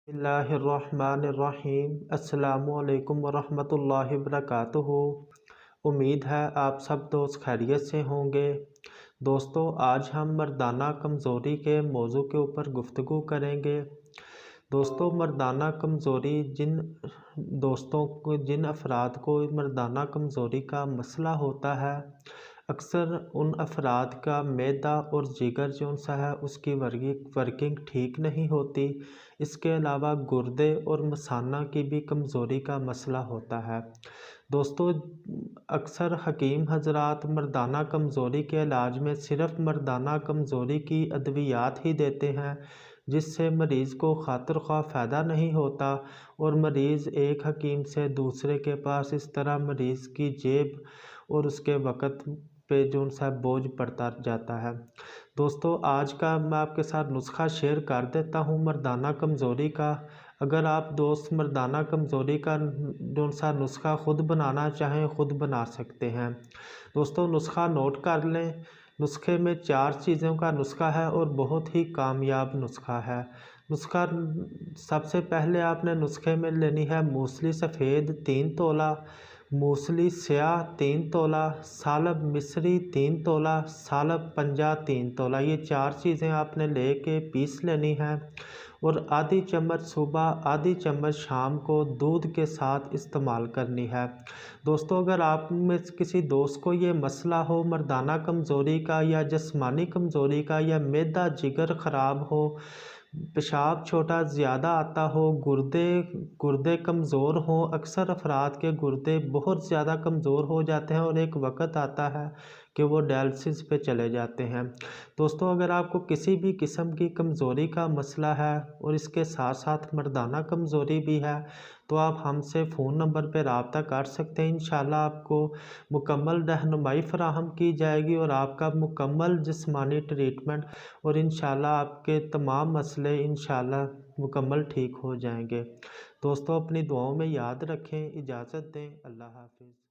बिस्मिल्लाहिर्रहमानिर्रहीम। अस्सलामुअलैकुम वरहमतुल्लाहि वबरकातुहू। उम्मीद है आप सब दोस्त खैरियत से होंगे। दोस्तों, आज हम मर्दाना कमज़ोरी के मौजू के ऊपर गुफ्तगू करेंगे। दोस्तों, मर्दाना कमज़ोरी जिन अफराद को मर्दाना कमज़ोरी का मसला होता है, अक्सर उन अफराद का मैदा और जिगर जो सा है उसकी वर्किंग ठीक नहीं होती। इसके अलावा गुर्दे और मसाना की भी कमज़ोरी का मसला होता है। दोस्तों, अक्सर हकीम हजरात मर्दाना कमज़ोरी के इलाज में सिर्फ़ मर्दाना कमज़ोरी की अद्वियात ही देते हैं, जिससे मरीज़ को खातिर ख्वाह फ़ायदा नहीं होता और मरीज़ एक हकीम से दूसरे के पास इस तरह मरीज़ की जेब और उसके वक़्त पे जो सा बोझ बढ़ता जाता है। दोस्तों, आज का मैं आपके साथ नुस्खा शेयर कर देता हूँ मर्दाना कमज़ोरी का। अगर आप दोस्त मर्दाना कमज़ोरी का जो सा नुस्खा ख़ुद बनाना चाहें, ख़ुद बना सकते हैं। दोस्तों, नुस्खा नोट कर लें। नुस्खे में 4 चीज़ों का नुस्खा है और बहुत ही कामयाब नुस्खा है। नुस्खा सबसे पहले आपने नुस्खे में लेनी है मूसली सफ़ेद 3 तोला, मूसली स्याह 3 तोला, सालब मिस्री 3 तोला, सालब पंजा 3 तोला। ये 4 चीज़ें आपने लेके पीस लेनी है और आधी चम्मच सुबह, आधी चम्मच शाम को दूध के साथ इस्तेमाल करनी है। दोस्तों, अगर आप में किसी दोस्त को ये मसला हो मर्दाना कमज़ोरी का या जिस्मानी कमज़ोरी का, या मैदा जिगर ख़राब हो, पेशाब छोटा ज़्यादा आता हो, गुर्दे कमज़ोर हों, अक्सर अफराद के गुर्दे बहुत ज़्यादा कमज़ोर हो जाते हैं और एक वक़्त आता है कि वो डायलिसिस पे चले जाते हैं। दोस्तों, अगर आपको किसी भी किस्म की कमज़ोरी का मसला है और इसके साथ साथ मर्दाना कमज़ोरी भी है, तो आप हमसे फ़ोन नंबर पर राब्ता कर सकते हैं। इंशाल्लाह आपको मुकम्मल रहनुमाई फ़राहम की जाएगी और आपका मुकम्मल जिस्मानी ट्रीटमेंट और इंशाल्लाह आपके तमाम मसले इंशाल्लाह मुकम्मल ठीक हो जाएंगे। दोस्तों, अपनी दुआओं में याद रखें। इजाज़त दें। अल्लाह हाफ़िज़।